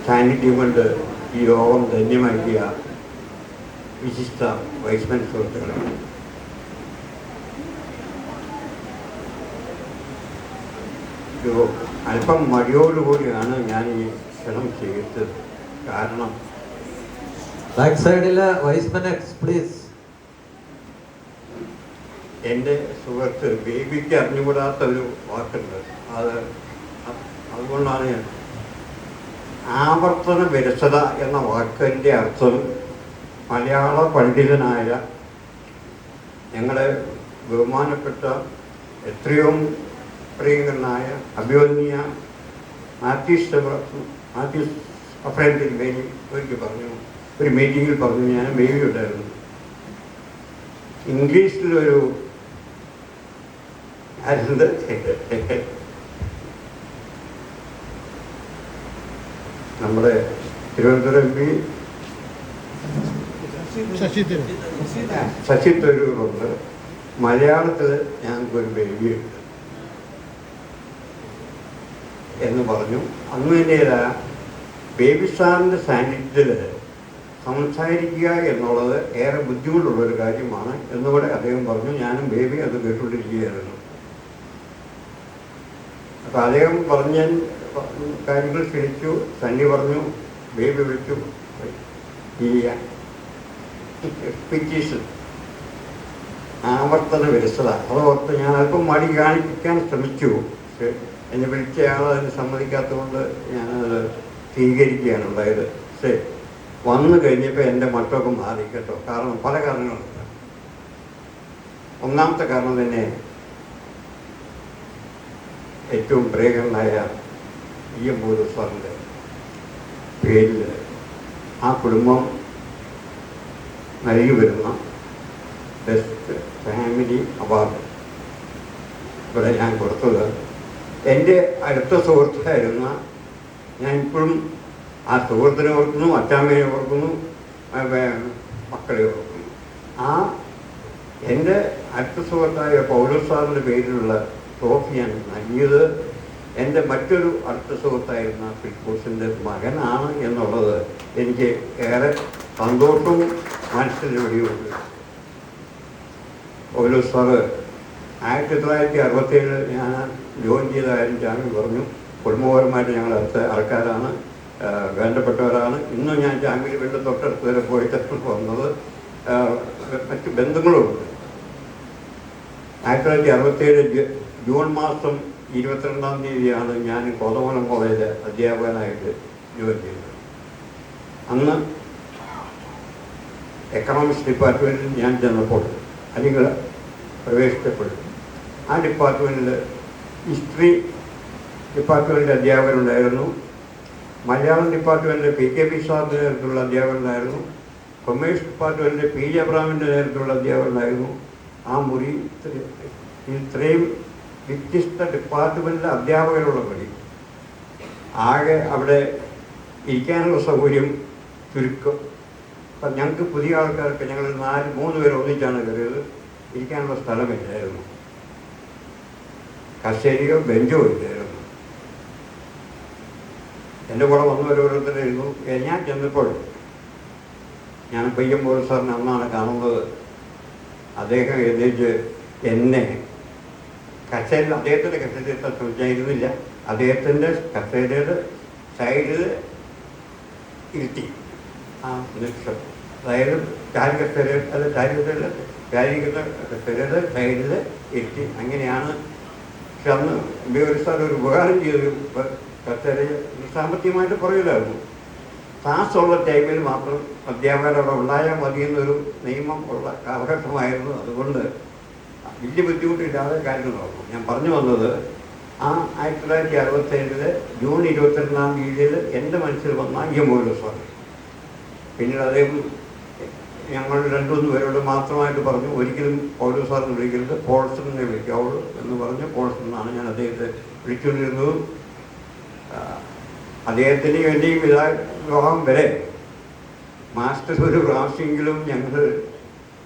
സാന്നിധ്യം കൊണ്ട് ഈ യോഗം ധന്യമാക്കിയ വിശിഷ്ട വൈസ്മൻ സുഹൃത്തുക്കളെ, ഒരു അല്പം മടിയോടുകൂടിയാണ് ഞാൻ ഈ ക്ഷണം ചെയ്തത്. കാരണം ബാക്ക് സൈഡിലെ വൈസ്മൻ എക്സ് പ്ലീസ്. എൻ്റെ സുഹൃത്ത് ബേബിക്ക് അറിഞ്ഞുകൂടാത്ത ഒരു വാക്കുണ്ട്. അതുകൊണ്ടാണ് ഞാൻ ആവർത്തന വിരസത എന്ന വാക്കിൻ്റെ അർത്ഥം മലയാള പണ്ഡിതനായ ഞങ്ങളുടെ ബഹുമാനപ്പെട്ട എത്രയോ പ്രിയങ്കരനായ അഭിവന്യ മാത്യൂസ് അഫ്രണ്ടിൽ ബേബി ഒരിക്കൽ പറഞ്ഞു, ഒരു മീറ്റിങ്ങിൽ പറഞ്ഞു, ഞാൻ ബേബി ഉണ്ടായിരുന്നു, ഇംഗ്ലീഷിലൊരു നമ്മുടെ തിരുവനന്തപുരം എം പി ശശി തരൂറുണ്ട്, മലയാളത്തിൽ ഞങ്ങൾക്കൊരു ബേബിയുണ്ട് എന്ന് പറഞ്ഞു. അന്ന് തന്നെയല്ല, ബേബി സാറിൻ്റെ സാന്നിധ്യത്തിൽ സംസാരിക്കുക എന്നുള്ളത് ഏറെ ബുദ്ധിമുട്ടുള്ളൊരു കാര്യമാണ് എന്നുകൂടെ അദ്ദേഹം പറഞ്ഞു. ഞാനും ബേബി അത് കേട്ടുകൊണ്ടിരിക്കുകയായിരുന്നു. അപ്പം അദ്ദേഹം പറഞ്ഞ കാര്യങ്ങൾ ക്ഷണിച്ചു. സണ്ണി പറഞ്ഞു, ബേബി വിളിച്ചു, ഈ പിറ്റീഷൻ ആവർത്തന വിരസത അതോർത്ത് ഞാൻ അല്പം മടി കാണിപ്പിക്കാൻ ശ്രമിച്ചു. പക്ഷെ എന്നെ വിളിച്ചയാൾ അതിന് സമ്മതിക്കാത്തതുകൊണ്ട് ഞാനത് സ്വീകരിക്കുകയാണ് ഉണ്ടായത്. പക്ഷേ വന്നു കഴിഞ്ഞപ്പോൾ എൻ്റെ മട്ടൊക്കെ മാറി കേട്ടോ. കാരണം പല കാരണങ്ങളുണ്ട്. ഒന്നാമത്തെ കാരണം തന്നെ ഏറ്റവും പ്രിയങ്കരനായ എം സാറിൻ്റെ പേരിൽ ആ കുടുംബം നൽകി വരുന്ന ബെസ്റ്റ് ഫാമിലി അവാർഡ് ഇവിടെ ഞാൻ കൊടുത്തത് എൻ്റെ അടുത്ത സുഹൃത്തായിരുന്ന, ഞാൻ ഇപ്പോഴും ആ സുഹൃത്തിനെ ഓർക്കുന്നു, അച്ചാമ്മയെ ഓർക്കുന്നു, മക്കളെ ഓർക്കുന്നു. ആ എൻ്റെ അടുത്ത സുഹൃത്തായ പൗലോസ് സാറിൻ്റെ പേരിലുള്ള ട്രോഫിയാണ് നൽകിയത് എൻ്റെ മറ്റൊരു അടുത്ത സുഹൃത്തായിരുന്ന ഫിലിപ്പോസിൻ്റെ മകനാണ് എന്നുള്ളത് എനിക്ക് ഏറെ സന്തോഷവും മനസ്സിൻ്റെ വെടിയുണ്ട്. പൗലോസ് സാറ് 1967 ഞാൻ ജോയിൻ ചെയ്ത കാര്യം ജാമ്യം പറഞ്ഞു. കുടുംബപരമായിട്ട് ഞങ്ങൾ അടുത്ത ആൾക്കാരാണ്, വേണ്ടപ്പെട്ടവരാണ്. ഇന്നും ഞാൻ ജാമ്യം വീണ്ടും തൊട്ടടുത്ത് വരെ പോയിട്ട് വന്നത്. മറ്റ് ബന്ധങ്ങളുമുണ്ട്. 1967 ജൂൺ മാസം 22-ാം തീയതിയാണ് ഞാൻ കോതമംഗലം കോളേജിലെ അധ്യാപകനായിട്ട് ജോയിൻ ചെയ്തത്. അന്ന് എക്കണോമിക്സ് ഡിപ്പാർട്ട്മെൻറ്റിൽ ഞാൻ ചെന്നപ്പോൾ അല്ലെങ്കിൽ പ്രവേശിച്ചപ്പോൾ ആ ഡിപ്പാർട്ട്മെൻറ്റിൽ ഹിസ്റ്ററി ഡിപ്പാർട്ട്മെൻറ്റിൻ്റെ അധ്യാപകരുണ്ടായിരുന്നു, മലയാളം ഡിപ്പാർട്ട്മെൻറ്റിൽ PKB സാറിൻ്റെ നേതൃത്വത്തിലുള്ള അധ്യാപകരുണ്ടായിരുന്നു, കൊമേഴ്സ് ഡിപ്പാർട്ട്മെൻറ്റിൽ PJ അബ്രഹാമിൻ്റെ നേതൃത്വത്തിലുള്ള അധ്യാപകരുണ്ടായിരുന്നു. ആ മുറി ഇത്രയും വ്യത്യസ്ത ഡിപ്പാർട്ട്മെൻറ്റിലെ അധ്യാപകരുള്ള പടി ആകെ അവിടെ ഇരിക്കാനുള്ള സൗകര്യം ചുരുക്കം. അപ്പം ഞങ്ങൾക്ക് പുതിയ ആൾക്കാർക്ക് ഞങ്ങൾ 3 പേര് ഒന്നിച്ചാണ് കയറിയത്. ഇരിക്കാനുള്ള സ്ഥലമില്ലായിരുന്നു, കസേരയോ ബെഞ്ചോ ഇല്ലായിരുന്നു. എൻ്റെ കൂടെ വന്നവരോരോരുത്തരായിരുന്നു. ഞാൻ ചെന്നപ്പോൾ ഞാൻ പയ്യം പോലും സാറിനെ അന്നാണ് കാണുന്നത്. അദ്ദേഹം എഴുന്നേറ്റ് എന്നെ കസേരയിൽ അദ്ദേഹത്തിൻ്റെ കസേരയിൽ ശ്രമിച്ചായിരുന്നില്ല, അദ്ദേഹത്തിൻ്റെ കസേരയുടെ സൈഡിൽ ഇരുത്തി. ആ നിമിഷം, അതായത് ചാരി കസേര അത് ചാരിക്കുന്ന കസേരയുടെ സൈഡിൽ ഇരുത്തി. അങ്ങനെയാണ്. പക്ഷെ അന്ന് ഒരു സാർ ഒരു ഉപകാരം ചെയ്തൊരു കസേര സാമ്പത്തികമായിട്ട് പറയില്ലായിരുന്നു. ക്ലാസ്സുള്ള ടൈമിൽ മാത്രം അധ്യാപകരവിടെ ഉണ്ടായാൽ മതിയെന്നൊരു നിയമം ഉള്ള കാലഘട്ടമായിരുന്നു. അതുകൊണ്ട് വലിയ ബുദ്ധിമുട്ടില്ലാതെ കാര്യങ്ങൾ നടക്കും. ഞാൻ പറഞ്ഞു വന്നത്, ആ 1967 ജൂൺ 22-ാം തീയതിയിൽ എൻ്റെ മനസ്സിൽ വന്ന പൗലോസ് സാർ. പിന്നീട് അദ്ദേഹം ഞങ്ങൾ 2-3 പേരോട് മാത്രമായിട്ട് പറഞ്ഞു, ഒരിക്കലും പൗലോസ് സാറിന് വിളിക്കരുത്, പോൾസണിനെ വിളിക്കാവുള്ളൂ എന്ന് പറഞ്ഞ് പോൾസൺ എന്നാണ് ഞാൻ അദ്ദേഹത്തെ വിളിച്ചുകൊണ്ടിരുന്നത്. അദ്ദേഹത്തിന് വേണ്ടിയും വിവാഹം വരെ മാസ്റ്റർ ഒരു പ്രാവശ്യമെങ്കിലും ഞങ്ങൾ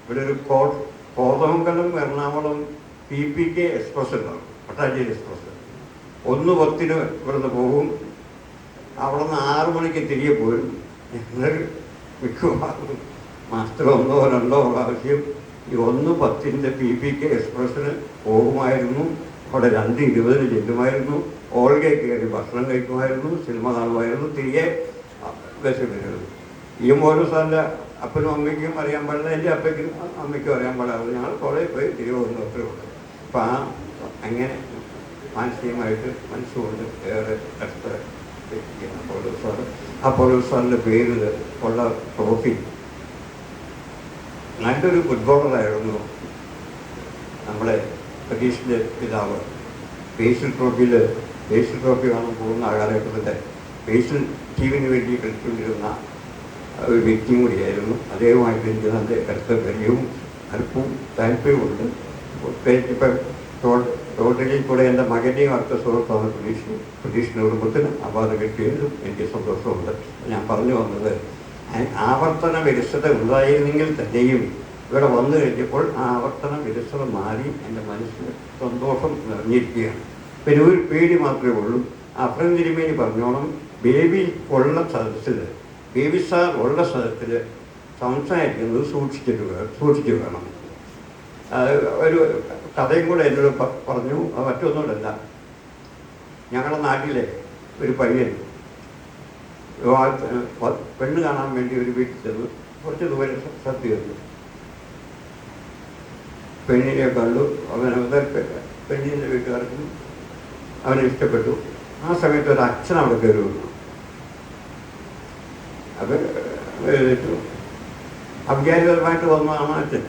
ഇവിടെ ഒരു കോതമംഗലം എറണാകുളം PPK എക്സ്പ്രസ് ഉണ്ടാവും, പട്ടാഞ്ചേരി എക്സ്പ്രസ്. 1:10 ഇവിടുന്ന് പോകും. അവിടെ നിന്ന് 6 മണിക്ക് തിരികെ പോരും. ഞങ്ങൾ മിക്കവാറും മാസത്തിൽ 1 or 2 പ്രാവശ്യം ഈ 1:10 PPK എക്സ്പ്രസ്സിന് പോകുമായിരുന്നു. അവിടെ 2:20 ചെല്ലുമായിരുന്നു. ഓൾഗെ കയറി ഭക്ഷണം കഴിക്കുമായിരുന്നു, സിനിമ കാണുമായിരുന്നു, തിരികെ ബസ് വരുന്നത്. ഈ മോനു സാറിൻ്റെ അപ്പനും അമ്മയ്ക്കും അറിയാൻ പാടില്ല, എൻ്റെ അപ്പയ്ക്കും അമ്മയ്ക്കും അറിയാൻ പാടില്ല. ഞങ്ങൾ കുറേ പോയി തിരികെ വന്നു, അത്രേ ഉള്ളൂ. അപ്പം അങ്ങനെ മാനസികമായിട്ട് മനസ്സുകൊണ്ട് ഏറെ കഷ്ടപ്പെട്ടിരിക്കുകയാണ് പൗലോസ് സാറ്. ആ പൗലോസ് സാറിൻ്റെ പേരിൽ ഉള്ള ട്രോഫി, നല്ലൊരു ഫുട്ബോളറായിരുന്നു നമ്മുടെ പ്രതീഷിൻ്റെ പിതാവ്. ബേസിൽ ട്രോഫി കാണാൻ പോകുന്ന കാലഘട്ടത്തിൻ്റെ ബേസിൽ ടീമിന് വേണ്ടി കളിച്ചുകൊണ്ടിരുന്ന ഒരു വ്യക്തിയും കൂടിയായിരുന്നു. അദ്ദേഹമായിട്ട് എനിക്ക് നല്ല കടുത്ത പരിചയവും അടുപ്പവും താല്പര്യമുണ്ട്. ഇപ്പം ടോട്ടലിൽ കൂടെ എൻ്റെ മകൻ്റെയും അടുത്ത സുഹൃത്താണ് പ്രതീഷിൻ്റെ കുടുംബത്തിന് അപാത കിട്ടിയതിലും എനിക്ക് സന്തോഷമുണ്ട്. ഞാൻ പറഞ്ഞു വന്നത്, ആവർത്തന വിരസത ഉണ്ടായിരുന്നെങ്കിൽ തന്നെയും ഇവിടെ വന്നു കഴിഞ്ഞപ്പോൾ ആ ആവർത്തന വിരസത മാറി എൻ്റെ മനസ്സിൽ സന്തോഷം നിറഞ്ഞിരിക്കുകയാണ്. പിന്നെ ഒരു പേടി മാത്രമേ ഉള്ളൂ. അഫ്രൻ തിരുമേനി പറഞ്ഞോളം ബേബി സാർ ഉള്ള സ്ഥലത്തിൽ സംസാരിക്കുന്നത് സൂക്ഷിച്ചു വേണം. ഒരു കഥയും കൂടെ എന്നോട് പറഞ്ഞു. അത് മറ്റൊന്നുമില്ല, ഞങ്ങളുടെ നാട്ടിലെ ഒരു പയ്യൻ പെണ്ണ് കാണാൻ വേണ്ടി ഒരു വീട്ടിൽ ചെന്ന് കുറച്ച് ദൂരെ സത്യ വന്നു. പെണ്ണിനെ കണ്ടു. പെണ്ണിൻ്റെ വീട്ടുകാർക്കും അവനെ ഇഷ്ടപ്പെട്ടു. ആ സമയത്ത് ഒരു അച്ഛൻ അവിടെ കയറി വന്നു. അത് എഴുതിട്ടു. അവിചാരിതമായിട്ട് വന്നതാണ് അച്ഛൻ.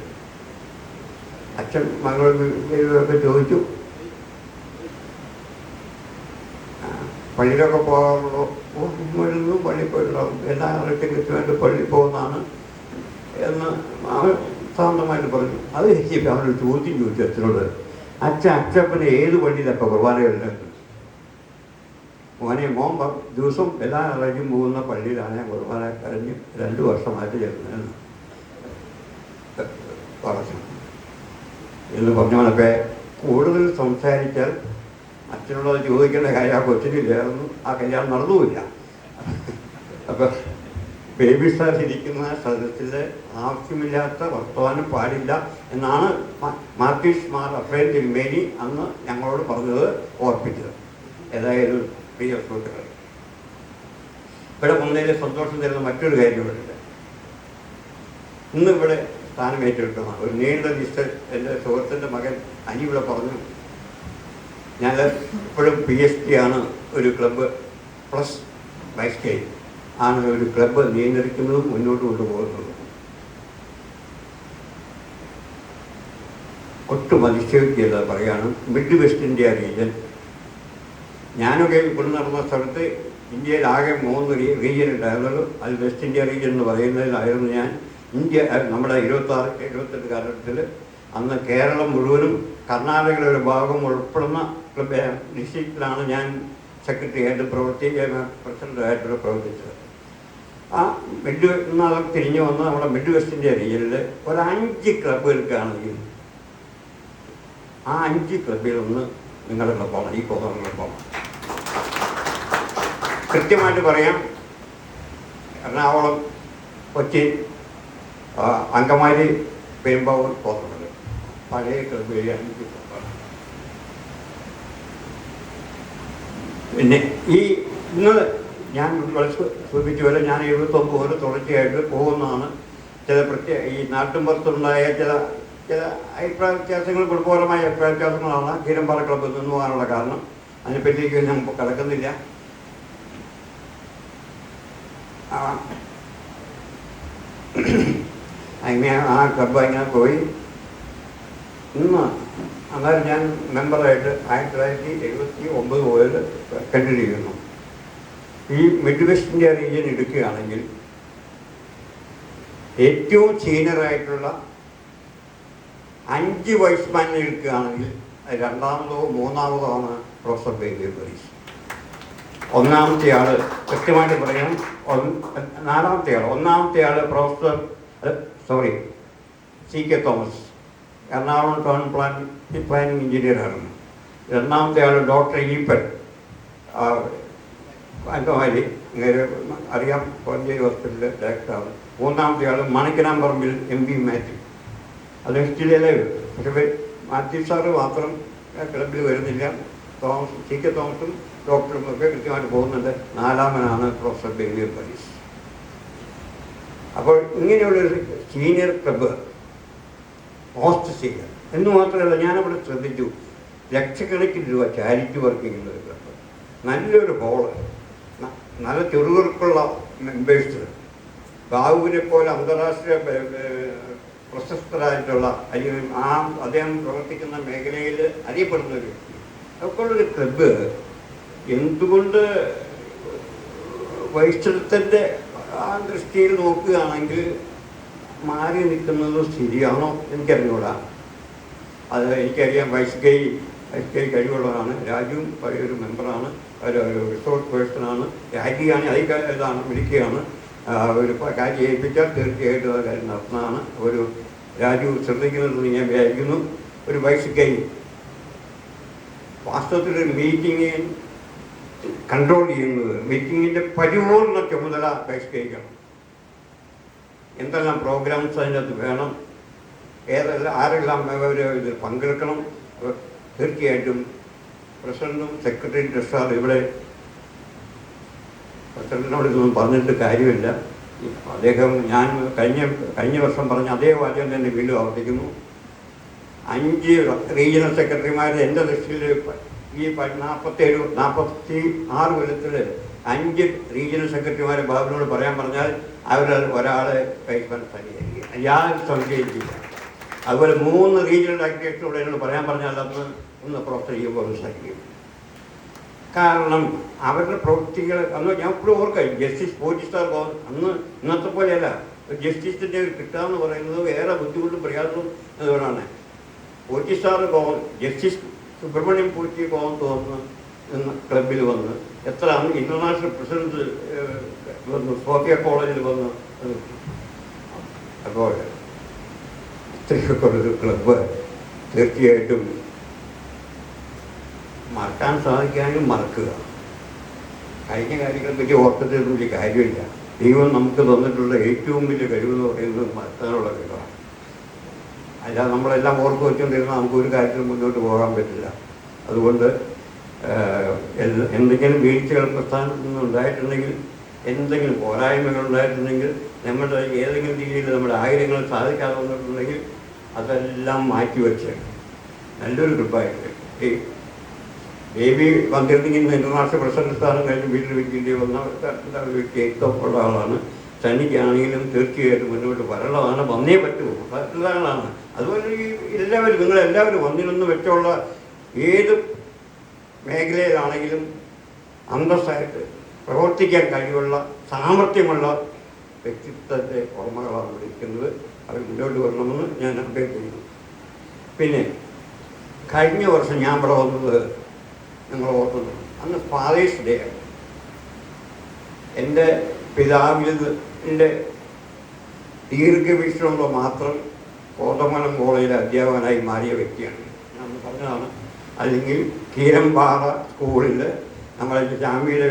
അച്ഛൻ മകളൊക്കെ ചോദിച്ചു, പള്ളിയിലൊക്കെ പോകാറുള്ളൂ? വരുന്നു, പള്ളിയിൽ പോയിട്ടുണ്ടാകും, എല്ലാ ആഴ്ചയും കൃത്യമായിട്ട് പള്ളിയിൽ പോകുന്നതാണ് എന്ന് അവൻ ശാന്തമായിട്ട് പറഞ്ഞു. അത് ശരി. അവനൊരു ചോദ്യം ചോദിച്ചു അച്ഛനോട്, അച്ഛപ്പന് ഏത് പള്ളിയിലപ്പോൾ കുർബാനകളുണ്ട്? മോൻ ദിവസം എല്ലാ ആഴ്ചയും പോകുന്ന പള്ളിയിലാണ് ഞാൻ കുർബാന കഴിഞ്ഞ് 2 വർഷമായിട്ട് ചേർന്നതെന്ന് പറഞ്ഞു. എന്ന് പറഞ്ഞവനൊക്കെ കൂടുതൽ സംസാരിച്ചാൽ അച്ഛനോട് ചോദിക്കേണ്ട കാര്യം ആ കൊച്ചിനില്ലായിരുന്നു. ആ കല്യാണം നടന്നുമില്ല. അപ്പം ബേബി സാർ ഇരിക്കുന്ന സദസ്സിൽ ആവശ്യമില്ലാത്ത വർത്തമാനം പാടില്ല എന്നാണ് മാർക്കിസ് മാർ അഫ്രൈൻ തിരുമേനി അന്ന് ഞങ്ങളോട് പറഞ്ഞത് ഓർപ്പിച്ചത്. ഏതായാലും പ്രിയ സുഹൃത്തുക്കളെ, ഇവിടെ വന്നതിൽ സന്തോഷം തരുന്ന മറ്റൊരു കാര്യമുണ്ട്. ഇന്ന് ഇവിടെ സ്ഥാനം ഏറ്റെടുക്കുന്ന ഒരു നീണ്ട ലിസ്റ്റ് എൻ്റെ സുഹൃത്തിൻ്റെ മകൻ അനി ഇവിടെ പറഞ്ഞു. ഞാൻ ഇപ്പോഴും PST ആണ് ഒരു ക്ലബ്ബ് പ്ലസ് ബൈസ്കേൽ ആണ് ഒരു ക്ലബ്ബ് നിയന്ത്രിക്കുന്നതും മുന്നോട്ട് കൊണ്ടുപോകുന്നതും. ഒട്ടും അതിശയിക്കുകയല്ല പറയാണ്. മിഡ് വെസ്റ്റ് ഇന്ത്യ റീജിയൻ, ഞാനൊക്കെ കൊണ്ട് നടന്ന സ്ഥലത്ത് ഇന്ത്യയിൽ ആകെ 3 റീജിയൻ ഉണ്ടായിരുന്നത്. അത് വെസ്റ്റ് ഇന്ത്യ റീജിയൻ എന്ന് പറയുന്നതിലായിരുന്നു ഞാൻ. നമ്മുടെ 26-28 കാലഘട്ടത്തിൽ അന്ന് കേരളം മുഴുവനും കർണാടകയിലെ ഒരു ഭാഗം ഉൾപ്പെടുന്ന ഡിസ്ട്രിക്റ്റിലാണ് ഞാൻ സെക്രട്ടറിയായിട്ട് പ്രസിഡൻ്റായിട്ട് പ്രവർത്തിച്ചത്. ആ തിരിഞ്ഞു വന്ന് നമ്മുടെ മിഡ് വെസ്റ്റ് ഇന്ത്യ റീജിയനിൽ ഒരു 5 ക്ലബ്ബുകൾക്കാണെങ്കിൽ ആ 5 ക്ലബ്ബിലൊന്ന് നിങ്ങളുടെ ക്ലബ്ബാണ്, ഈ കോതം ക്ലബ്ബാണ്. കൃത്യമായിട്ട് പറയാം, എറണാകുളം, കൊച്ചി, അങ്കമാലി, പെരുമ്പാവൂർ, കോതമംഗലം പഴയ ക്ലബ്ബ് 5 ക്ലബ്ബാണ്. പിന്നെ ഈ ഇന്ന് ഞാൻ സൂചിപ്പിച്ച പോലെ ഞാൻ 79 മുതൽ തുടർച്ചയായിട്ട് പോകുന്നതാണ്. ഈ നാട്ടിൻപുറത്തുണ്ടായ ചില അഭിപ്രായ വ്യത്യാസങ്ങൾ, കുടുംബപരമായ അഭിപ്രായ വ്യത്യാസങ്ങളാണ് കീരമ്പാറ ക്ലബ്ബിൽ നിന്ന് പോകാനുള്ള കാരണം. അതിനെപ്പറ്റിയൊക്കെ ഞാൻ കിടക്കുന്നില്ല. അങ്ങനെ ആ ക്ലബ്ബ് അങ്ങനെ പോയി. അന്നേരം ഞാൻ മെമ്പറായിട്ട് 1979 മുതൽ കണ്ടിന്യൂ ചെയ്യുന്നു. ഈ മിഡ് വെസ്റ്റ് ഇന്ത്യ റീജിയൻ എടുക്കുകയാണെങ്കിൽ ഏറ്റവും സീനിയറായിട്ടുള്ള 5 വൈസ്മാനെ എടുക്കുകയാണെങ്കിൽ 2ാമതോ 3ാമതോ ആണ് പ്രൊഫസർ ബേബി ബറീസ്. 1ാമത്തെ ആൾ കൃത്യമായിട്ട് പറയാം, 1ാമത്തെ ആൾ professor CK Thomas, Ernakulam town planning എഞ്ചിനീയറായിരുന്നു. 2ാമത്തെ ആൾ ഡോക്ടർ ഈപ്പൻ, അങ്കമാലി ഇങ്ങനെ അറിയാം, കോഴഞ്ചേരി ഹോസ്പിറ്റലിലെ ഡയറക്ടറാണ്. മൂന്നാമത്തെ ആൾ മണിക്കനാമ്പറമ്പിൽ MP മാത്യു, അത് സ്റ്റിലേ. പക്ഷേ മാത്യു സാറ് മാത്രം ക്ലബിൽ വരുന്നില്ല. CK തോമസും ഡോക്ടറും ഒക്കെ കൃത്യമായിട്ട് പോകുന്നുണ്ട്. നാലാമനാണ് പ്രൊഫസർ ബെന്നി പരീസ്. അപ്പോൾ ഇങ്ങനെയുള്ളൊരു സീനിയർ ക്ലബ്ബ് ഹോസ്റ്റ് ചെയ്യുക എന്ന് മാത്രമല്ല, ഞാനവിടെ ശ്രദ്ധിച്ചു, ലക്ഷക്കണക്കിന് രൂപ ചാരിറ്റി വർക്ക് ചെയ്യുന്ന ഒരു ക്ലബ്ബ്, നല്ലൊരു ഹോള്, നല്ല ചെറുകൾക്കുള്ള മെമ്പേഴ്സ്, ബാബുവിനെ പോലെ അന്താരാഷ്ട്രീയ പ്രശസ്തരായിട്ടുള്ള അല്ലെങ്കിൽ അദ്ദേഹം പ്രവർത്തിക്കുന്ന മേഖലയിൽ അറിയപ്പെടുന്ന ഒരു വ്യക്തി, അതൊക്കെയുള്ളൊരു ക്ലബ്ബ് എന്തുകൊണ്ട് വൈഷ്ണവത്തിൻ്റെ ആ ദൃഷ്ടിയിൽ നോക്കുകയാണെങ്കിൽ മാറി നിൽക്കുന്നത് ശരിയാണോ എനിക്കറിഞ്ഞൂടാ. അത് എനിക്കറിയാം. വൈസ് കൈ കഴിവുള്ളതാണ്. രാജുവും പഴയൊരു മെമ്പറാണ്, ഒരു റിസോർട്ട് പേഴ്സണാണ്. രാജിയാണ് ഇതാണ് വിളിക്കുകയാണ്. ഒരു കാര്യം ഏൽപ്പിച്ചാൽ തീർച്ചയായിട്ടും ആ കാര്യം നടത്തുന്നതാണ്. ഒരു രാജു ശ്രദ്ധിക്കുന്നുണ്ടെന്ന് ഞാൻ വിചാരിക്കുന്നു. ഒരു വൈസ് കൈ വാസ്തവത്തിലൊരു മീറ്റിംഗ് കൺട്രോൾ ചെയ്യുന്നത്, മീറ്റിങ്ങിൻ്റെ പരിപൂർണ ചുമതല വൈസ് കൈക്കാണ്. എന്തെല്ലാം പ്രോഗ്രാംസ് അതിനകത്ത് വേണം, ആരെല്ലാം ഇതിൽ പങ്കെടുക്കണം, തീർച്ചയായിട്ടും പ്രസിഡന്റും സെക്രട്ടറി ട്രഷറർ ഇവിടെ പ്രസിഡന്റിനോട് ഇതൊന്നും പറഞ്ഞിട്ട് കാര്യമില്ല. അദ്ദേഹം ഞാൻ കഴിഞ്ഞ വർഷം പറഞ്ഞ അതേ വാചകം തന്നെ വീണ്ടും ആവർത്തിക്കുന്നു. 5 റീജിയണൽ സെക്രട്ടറിമാർ എൻ്റെ ദൃഷ്ടിയിൽ ഈ 46 കൊല്ലത്തിൽ 5 റീജിയണൽ സെക്രട്ടറിമാരെ ബാബുവിനോട് പറയാൻ പറഞ്ഞാൽ അവരിൽ ഒരാളെ കൈപ്പൻ തന്നെയായിരിക്കും, യാതൊരു സംശയിച്ചില്ല. അതുപോലെ 3 റീജിയണൽ ഡയറക്ടേഴ്സിനോട് എന്നോട് പറയാൻ പറഞ്ഞാൽ ഒന്ന് പ്രൊഫസർ ചെയ്യുമ്പോൾ സാധിക്കും. കാരണം അവരുടെ പ്രവൃത്തികൾ അന്ന് ഞാൻ ഇപ്പോഴും ഓർക്കാം. ജസ്റ്റിസ് പോറ്റിസ്റ്റാർ അന്ന് ഇന്നത്തെ പോലെയല്ല. ജസ്റ്റിസിൻ്റെ കിട്ടുകയെന്ന് പറയുന്നത് വേറെ ബുദ്ധിമുട്ടും പ്രയാസവും അതുകൊണ്ടാണ്. പോറ്റിസ്റ്റാർ ജസ്റ്റിസ് സുബ്രഹ്മണ്യം പോറ്റി തോന്നുന്നു ക്ലബിൽ വന്ന് എത്ര അന്ന് ഇൻ്റർനാഷണൽ പ്രസിഡന്റ് വന്നു, സോഫിയ കോളേജിൽ വന്ന്. അപ്പോൾ ഇത്രയൊക്കെ ഉള്ളൊരു ക്ലബ്ബ് തീർച്ചയായിട്ടും മറക്കാൻ സാധിക്കാനും മറക്കുക. കഴിഞ്ഞ കാര്യങ്ങളെ പറ്റി ഓർത്തിട്ടൊന്നും വലിയ കാര്യമില്ല. ദൈവം നമുക്ക് തന്നിട്ടുള്ള ഏറ്റവും വലിയ കഴിവെന്ന് പറയുന്നത് മറക്കാനുള്ള കഴിവാണ്. അല്ലാതെ നമ്മളെല്ലാം ഓർത്ത് വെച്ചുകൊണ്ടിരുന്നാൽ നമുക്കൊരു കാര്യത്തിലും മുന്നോട്ട് പോകാൻ പറ്റില്ല. അതുകൊണ്ട് എന്തെങ്കിലും വീഴ്ചകൾ പ്രസ്ഥാനത്തിൽ നിന്നുണ്ടായിട്ടുണ്ടെങ്കിൽ, എന്തെങ്കിലും പോരായ്മകൾ ഉണ്ടായിട്ടുണ്ടെങ്കിൽ, നമ്മുടെ ഏതെങ്കിലും രീതിയിൽ നമ്മുടെ ആഗ്രഹങ്ങൾ സാധിക്കാതെ വന്നിട്ടുണ്ടെങ്കിൽ അതെല്ലാം മാറ്റിവെച്ച് നല്ലൊരു ഗ്രൂപ്പായിട്ട് ബേബി വന്നിരുന്നെങ്കിൽ ഇന്റർനാഷണൽ പ്രസിഡന്റ് സ്ഥാനം കഴിഞ്ഞ് വീട്ടിൽ വെക്കേണ്ടി വന്ന വ്യക്തി ഏറ്റവും ഉള്ള ആളാണ്. തനിക്കാണെങ്കിലും തീർച്ചയായിട്ടും മുന്നോട്ട് വരേണ്ടതാണ്, വന്നേ പറ്റൂ, പറ്റുന്നതാണ്. അതുപോലെ ഈ എല്ലാവരും നിങ്ങളെല്ലാവരും വന്നിരുന്ന് വെച്ചുള്ള ഏത് മേഖലയിലാണെങ്കിലും അന്തസ്സായിട്ട് പ്രവർത്തിക്കാൻ കഴിവുള്ള സാമർഥ്യമുള്ള വ്യക്തിത്വത്തെ ഓർമ്മകളാണ് വിളിക്കുന്നത്. അവർ മുന്നോട്ട് വരണമെന്ന് ഞാൻ അഭ്യർത്ഥിക്കുന്നു. പിന്നെ കഴിഞ്ഞ വർഷം ഞാൻ ഇവിടെ വന്നത് നിങ്ങൾ ഓർക്കുന്നു, അന്ന് ഫാദേഴ്സ് ഡേ ആണ്. എൻ്റെ പിതാവിൻ്റെ ദീർഘവീക്ഷണമുള്ള മാത്രം കോതമംഗലം കോളേജിലെ അധ്യാപകനായി മാറിയ വ്യക്തിയാണ് ഞാൻ പറഞ്ഞതാണ്. അല്ലെങ്കിൽ കീരമ്പാറ സ്കൂളിൽ നമ്മളെ ജാമ്യയുടെ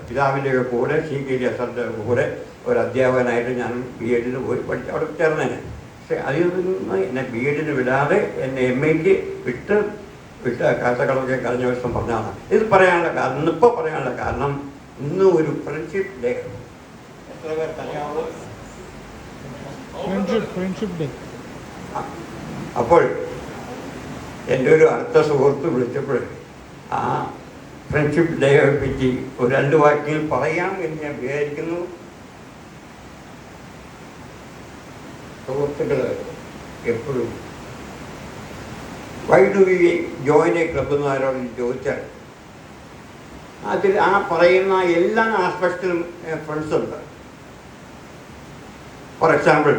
പിതാവിൻ്റെ കൂടെ CK ജസറിൻ്റെ കൂടെ ഒരു അധ്യാപകനായിട്ട് ഞാൻ B.Ed പോയി പഠിച്ച് അവിടെ ചേർന്നേനെ. പക്ഷെ അതിൽ നിന്ന് എന്നെ B.Ed വിടാതെ എന്നെ MA വിട്ട് കാസകളൊക്കെ കഴിഞ്ഞ വർഷം പറഞ്ഞതാണ്. ഇത് പറയാനുള്ള കാരണം, ഇന്നിപ്പോൾ പറയാനുള്ള കാരണം, ഇന്ന് ഒരു ഫ്രണ്ട്ഷിപ്പ് ഡേ. എത്ര പേർക്ക് അറിയാവുള്ളൂ? Friendship day. അപ്പോൾ എൻ്റെ ഒരു അടുത്ത സുഹൃത്ത് വിളിച്ചപ്പോൾ ആ ഫ്രണ്ട്ഷിപ്പ് ഡേയെ പറ്റി ഒരു 2 വാക്യങ്ങൾ പറയാം എന്ന് ഞാൻ വിചാരിക്കുന്നു. സുഹൃത്തുക്കൾ എപ്പോഴും why do we join A club എന്ന് ആരോട് ചോദിച്ചാൽ അതിൽ ആ പറയുന്ന എല്ലാ ആസ്പെക്റ്റിലും ഫ്രണ്ട്സ് ഉണ്ട്. ഫോർ എക്സാമ്പിൾ,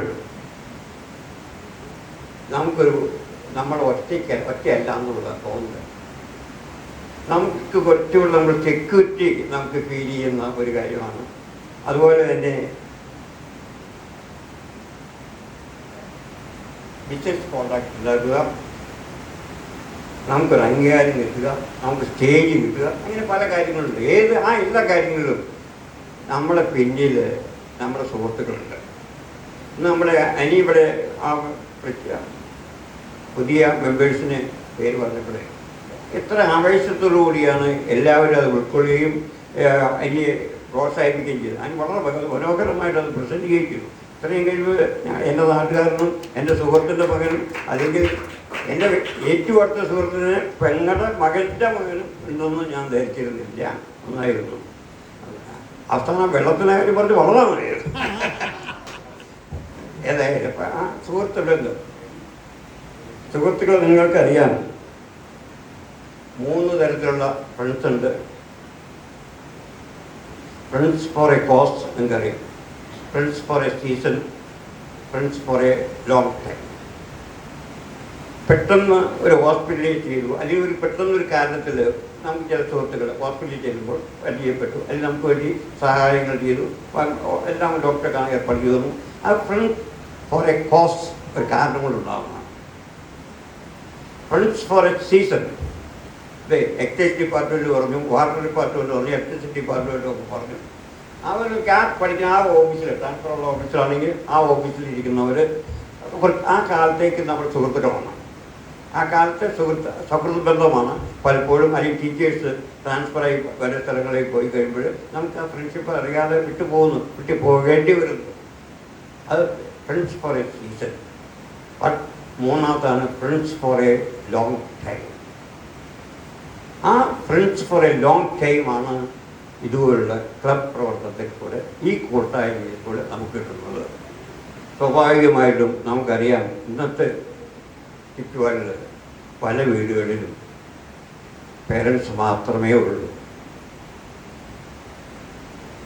നമ്മൾ ഒറ്റയല്ല എന്നുള്ള തോന്നുന്നത്, നമുക്ക് കുറച്ചുകൂടെ നമ്മൾ സെക്യൂരിറ്റി നമുക്ക് ഫീൽ ചെയ്യുന്ന ഒരു കാര്യമാണ്. അതുപോലെ തന്നെ ബിസിനസ് കോൺടാക്ട് ഉണ്ടാക്കുക, നമുക്കൊരു അംഗീകാരം കിട്ടുക, നമുക്ക് സ്റ്റേജ് കിട്ടുക, അങ്ങനെ പല കാര്യങ്ങളുണ്ട്. എല്ലാ കാര്യങ്ങളിലും നമ്മളെ പിന്നിൽ നമ്മുടെ സുഹൃത്തുക്കളുണ്ട്. നമ്മുടെ ഇവിടെ പുതിയ മെമ്പേഴ്സിന് പേര് പറഞ്ഞപ്പോഴേ എത്ര ആവേശത്തോടു കൂടിയാണ് എല്ലാവരും അത് ഉൾക്കൊള്ളുകയും അതിനെ പ്രോത്സാഹിപ്പിക്കുകയും ചെയ്തു. അതിന് വളരെ മനോഹരമായിട്ട് അത് പ്രസൻറ്റ് ചെയ്യുകയും ചെയ്തു. ഇത്രയും കഴിവ് എൻ്റെ നാട്ടുകാരനും എൻ്റെ സുഹൃത്തിൻ്റെ മകനും അല്ലെങ്കിൽ എൻ്റെ ഏറ്റവും അടുത്ത സുഹൃത്തിന് പെങ്ങളുടെ മകൻ്റെ മകനും ഉണ്ടെന്ന് ഞാൻ ധരിച്ചിരുന്നില്ല. നന്നായിരുന്നു. അവസാനം വെള്ളത്തിനെ കാര്യം പറഞ്ഞ് വളരെ നന്നായിരുന്നു. ഏതായാലും ഇപ്പം ആ സുഹൃത്തുക്കളുണ്ട്. സുഹൃത്തുക്കൾ നിങ്ങൾക്കറിയാം, 3 തരത്തിലുള്ള ഫ്രണ്ട്സ് ഉണ്ട്. ഫ്രണ്ട്സ് ഫോർ എ കോസ് നിങ്ങൾക്കറിയാം, friends for a season, friends for a long time. പെട്ടെന്ന് ഒരു ഹോസ്പിറ്റലിൽ ചെയ്തു, അല്ലെങ്കിൽ പെട്ടെന്നൊരു കാരണത്തിൽ നമുക്ക് ചില സുഹൃത്തുക്കൾ ഹോസ്പിറ്റലിൽ ചെല്ലുമ്പോൾ പരിചയപ്പെട്ടു, അല്ലെങ്കിൽ നമുക്ക് വേണ്ടി സഹായങ്ങൾ ചെയ്തു, എല്ലാം ഡോക്ടറെ കാണാൻ ഏർപ്പാട് ചെയ്തു. ആ ഫ്രണ്ട്സ് ഫോർ എ കോസ് ഒരു കാരണം കൊണ്ടുണ്ടാകുന്നതാണ്. Friends for a season, excise department പറഞ്ഞു, വാട്ടർ ഡിപ്പാർട്ട്മെൻറ്റ് പറഞ്ഞു, ഇലക്ട്രിസിറ്റി ഡിപ്പാർട്ട്മെൻറ്റും ഒക്കെ പറഞ്ഞു. അവർ പഠിക്കുന്ന ആ ഓഫീസിൽ, ട്രാൻസ്ഫറുള്ള ഓഫീസിലാണെങ്കിൽ ആ ഓഫീസിലിരിക്കുന്നവർ ആ കാലത്തേക്ക് നമ്മൾ സുഹൃത്തുക്കളാണ്. ആ കാലത്തെ സൗഹൃദ ബന്ധമാണ് പലപ്പോഴും. അല്ലെങ്കിൽ ടീച്ചേഴ്സ് ട്രാൻസ്ഫറായി പല സ്ഥലങ്ങളിൽ പോയി കഴിയുമ്പോൾ നമുക്ക് ആ ഫ്രണ്ട്ഷിപ്പ് അറിയാതെ വിട്ടു പോകേണ്ടി വരുന്നു. അത് ഫ്രണ്ട്സ് ഫോർ എ സീസൺ. മൂന്നാമതാണ് friends for a long time. ആ ഫ്രണ്ട്സ് ഫോർ എ ലോങ് ടൈമാണ് ഇതുപോലുള്ള ക്ലബ് പ്രവർത്തനത്തിൽ കൂടെ, ഈ കൂട്ടായ്മയിൽ കൂടെ നമുക്ക് കിട്ടുന്നത്. സ്വാഭാവികമായിട്ടും നമുക്കറിയാം, ഇന്നത്തെ ചുറ്റുപാടിൽ പല വീടുകളിലും പേരൻസ് മാത്രമേ ഉള്ളൂ.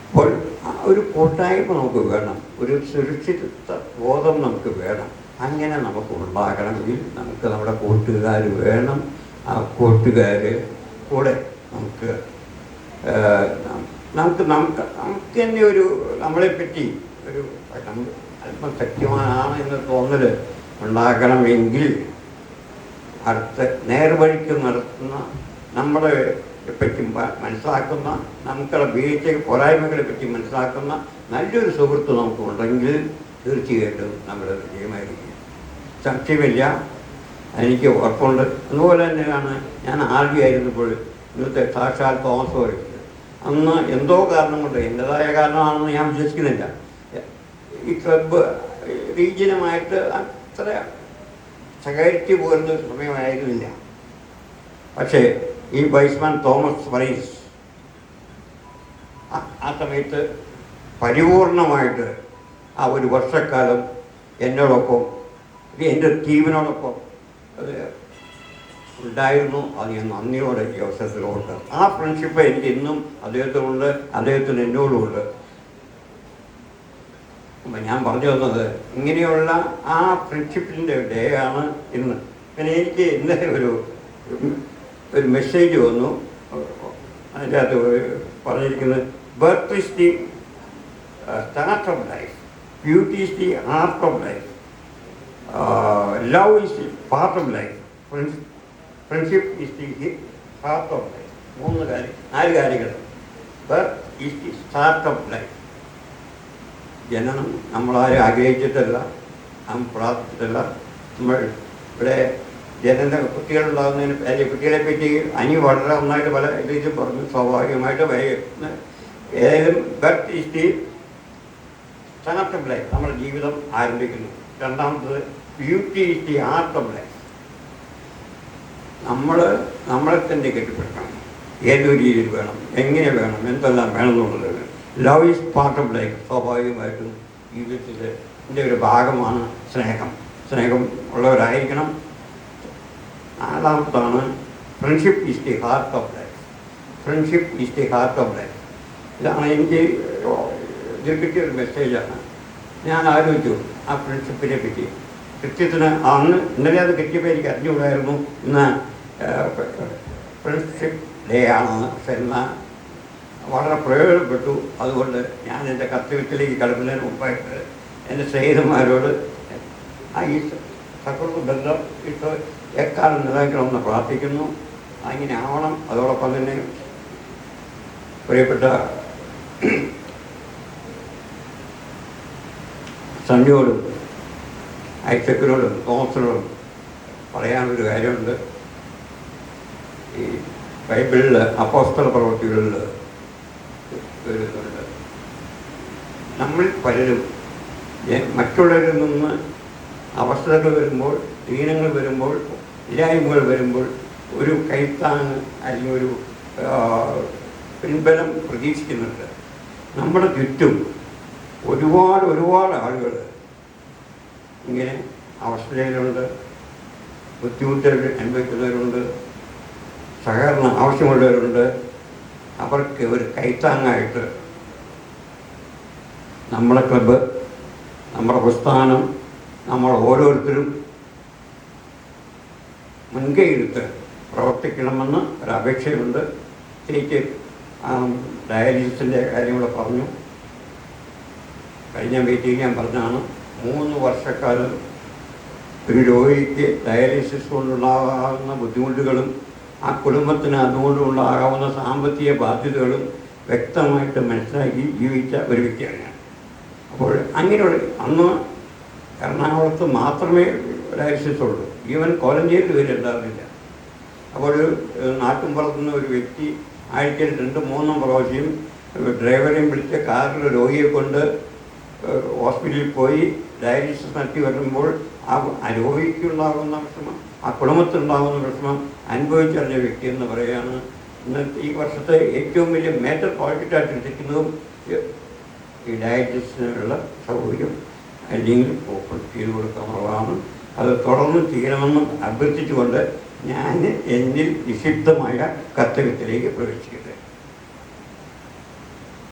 അപ്പോൾ ഒരു കൂട്ടായ്മ നമുക്ക് വേണം, ഒരു സുരക്ഷിതത്വ ബോധം നമുക്ക് വേണം. അങ്ങനെ നമുക്ക് ഉണ്ടാകണമെങ്കിൽ നമുക്ക് നമ്മുടെ കൂട്ടുകാർ വേണം. ആ കൂട്ടുകാർ കൂടെ നമുക്ക് തന്നെ ഒരു നമ്മളെപ്പറ്റി ഒരു അല്പം സത്യമാണ് എന്ന് തോന്നൽ ഉണ്ടാകണമെങ്കിൽ അടുത്ത നേർവഴിക്ക് നടത്തുന്ന, നമ്മളെ പറ്റി മനസ്സിലാക്കുന്ന, നമുക്കുള്ള വീഴ്ച പോരായ്മകളെ പറ്റി മനസ്സിലാക്കുന്ന നല്ലൊരു സുഹൃത്ത് നമുക്കുണ്ടെങ്കിൽ തീർച്ചയായിട്ടും നമ്മുടെ വിജയമായിരിക്കും. സംശയമില്ല. എനിക്ക് ഉറപ്പുണ്ട്. അതുപോലെ തന്നെയാണ് ഞാൻ ആദ്യമായിരുന്നപ്പോൾ ഇന്നത്തെ സാക്ഷാൽ തോമസ് വരച്ചത്. അന്ന് എന്തോ കാരണം കൊണ്ട്, എൻ്റെതായ കാരണമാണെന്ന് ഞാൻ വിശ്വസിക്കുന്നില്ല, ഈ ക്ലബ്ബ് റീജിയനുമായിട്ട് അത്ര സഹകരിച്ച് പോകുന്ന സമയമായിരുന്നില്ല. പക്ഷേ ഈ വൈസ്മാൻ തോമസ് വറീസ് ആ സമയത്ത് പരിപൂർണമായിട്ട് ആ ഒരു വർഷക്കാലം എന്നോടൊപ്പം, എൻ്റെ ടീമിനോടൊപ്പം അത് ഉണ്ടായിരുന്നു. അത് ഞാൻ നന്ദിയോടെ ഈ അവസരത്തിലുണ്ട്. ആ ഫ്രണ്ട്ഷിപ്പ് എനിക്ക് ഇന്നും അദ്ദേഹത്തിനുണ്ട്, അദ്ദേഹത്തിന് എന്നോടുമുണ്ട്. അപ്പം ഞാൻ പറഞ്ഞു തന്നത് ഇങ്ങനെയുള്ള ആ ഫ്രണ്ട്ഷിപ്പിൻ്റെ ഡേ ആണ് ഇന്ന്. പിന്നെ എനിക്ക് ഇന്നലെ ഒരു മെസ്സേജ് വന്നു. അതിൻ്റെ അകത്ത് പറഞ്ഞിരിക്കുന്നത്, birth is the start of life, beauty is the art of life, love is the part of life, friendship is the heart of life. 4 കാര്യങ്ങൾ. Birth is the start of life. ജനനം നമ്മളാരും ആഗ്രഹിച്ചിട്ടല്ല, നാം പ്രാർത്ഥിച്ചിട്ടല്ല. നമ്മൾ ഇവിടെ കുട്ടികളുണ്ടാകുന്നതിന് അല്ലെങ്കിൽ കുട്ടികളെ പറ്റി വളരെ നന്നായിട്ട് പല രീതിയിൽ പറഞ്ഞു. സ്വാഭാവികമായിട്ട് ഏതായാലും birth is the start of life, നമ്മുടെ ജീവിതം ആരംഭിക്കുന്നു. രണ്ടാമത്തത് beauty is the art of life. നമ്മളെ തന്നെ കെട്ടിപ്പിടിക്കണം. ഏതൊരു രീതിയിൽ വേണം, എങ്ങനെ വേണം, എന്തെല്ലാം വേണം എന്നുള്ളത്. Love is part of life. സ്വാഭാവികമായിട്ടും ജീവിതത്തിൻ്റെ ഒരു ഭാഗമാണ് സ്നേഹം ഉള്ളവരായിരിക്കണം. നാലാമത്താണ് friendship is the heart of life. Friendship is the heart of life. ഇതാണ് എനിക്ക് ഇതിൽ കിട്ടിയൊരു മെസ്സേജാണ്. ഞാൻ ആലോചിച്ചു ആ ഫ്രണ്ട്ഷിപ്പിനെ പറ്റി. കൃത്യത്തിന് അന്ന് ഇന്നലെ അത് കിട്ടിയപ്പോൾ എനിക്ക് അറിഞ്ഞുകൂടായിരുന്നു ഇന്ന് ഫ്രണ്ട്ഷിപ്പ് ഡേ ആണെന്ന്. പക്ഷെ എന്നാൽ വളരെ പ്രയോജനപ്പെട്ടു. അതുകൊണ്ട് ഞാൻ എൻ്റെ കർത്തവ്യത്തിലേക്ക് കടക്കുന്നതിന് മുമ്പായിട്ട് എൻ്റെ സ്നേഹിതന്മാരോട് ഈ സൗഹൃദ ബന്ധം എക്കാലം നിലനിൽക്കണമെന്ന് പ്രാർത്ഥിക്കുന്നു. അങ്ങനെ ആവണം. അതോടൊപ്പം തന്നെ പ്രിയപ്പെട്ട സണ്ണിയോടും ഐസക്കിനോടും തോമസിനോടും പറയാനൊരു കാര്യമുണ്ട്. ഈ ബൈബിളിൽ അപ്പോസ്തല പ്രവൃത്തികളിൽ വരുന്നുണ്ട്, നമ്മൾ പലരും മറ്റുള്ളവരിൽ നിന്ന് അവസ്ഥകൾ വരുമ്പോൾ, ദീനങ്ങൾ വരുമ്പോൾ, ഇല്ലായ്മകൾ വരുമ്പോൾ ഒരു കൈത്താങ് അല്ലെങ്കിൽ ഒരു പിൻബലം പ്രതീക്ഷിക്കുന്നുണ്ട്. നമ്മുടെ ചുറ്റും ഒരുപാട് ആളുകൾ ഇങ്ങനെ അവസ്ഥയിലുണ്ട്, ബുദ്ധിമുട്ടുകൾ അനുഭവിക്കുന്നവരുണ്ട്, സഹകരണം ആവശ്യമുള്ളവരുണ്ട്. അവർക്ക് ഒരു കൈത്താങ്ങായിട്ട് നമ്മുടെ ക്ലബ്ബ്, നമ്മുടെ പ്രസ്ഥാനം, നമ്മൾ ഓരോരുത്തരും മുൻകൈയെടുത്ത് പ്രവർത്തിക്കണമെന്ന് ഒരപേക്ഷയുണ്ട്. എനിക്ക് ഡയാലിസിസിൻ്റെ കാര്യങ്ങൾ പറഞ്ഞു. കഴിഞ്ഞ മീറ്റിംഗ് ഞാൻ പറഞ്ഞാണ്, 3 വർഷക്കാലം ഒരു രോഗിക്ക് ഡയാലിസിസ് കൊണ്ടുണ്ടാകാവുന്ന ബുദ്ധിമുട്ടുകളും ആ കുടുംബത്തിന് അതുകൊണ്ടുണ്ടാകാവുന്ന സാമ്പത്തിക ബാധ്യതകളും വ്യക്തമായിട്ട് മനസ്സിലാക്കി ജീവിച്ച ഒരു വ്യക്തിയാണ് ഞാൻ. അപ്പോൾ അങ്ങനെയുള്ള അന്ന് എറണാകുളത്ത് മാത്രമേ ഡയാലിസിസ് ഉള്ളൂ, ഈവൻ കോലഞ്ചേരിയിൽ വരെ ഉണ്ടാകുന്നില്ല. അപ്പോൾ നാട്ടുമ്പുറത്തുനിന്ന് ഒരു വ്യക്തി ആഴ്ചയിൽ 2-3 പ്രാവശ്യം ഡ്രൈവറെയും വിളിച്ച് കാറിൽ രോഗിയെ കൊണ്ട് ഹോസ്പിറ്റലിൽ പോയി ഡയാലിസിസ് നടത്തി വരുമ്പോൾ ആ രോഗിക്കുണ്ടാകുന്ന വിഷമം, ആ കുടുംബത്തിനുണ്ടാകുന്ന വിഷമം അനുഭവിച്ചറിഞ്ഞ വ്യക്തി എന്ന് പറയുകയാണ്. ഇന്നത്തെ ഈ വർഷത്തെ ഏറ്റവും വലിയ മേജർ പ്രോജക്റ്റായിട്ട് എടുക്കുന്നതും ഈ ഡയാലിസിസിനുള്ള സൗകര്യം അല്ലെങ്കിൽ ഓപ്പൺ ചെയ്ത് കൊടുക്കാനുള്ളതാണ്. അത് തുടർന്ന് ചെയ്യണമെന്ന് അഭ്യർത്ഥിച്ചുകൊണ്ട് ഞാൻ എന്നിൽ നിക്ഷിപ്തമായ കർത്തവ്യത്തിലേക്ക് പ്രവേശിക്കുന്നു.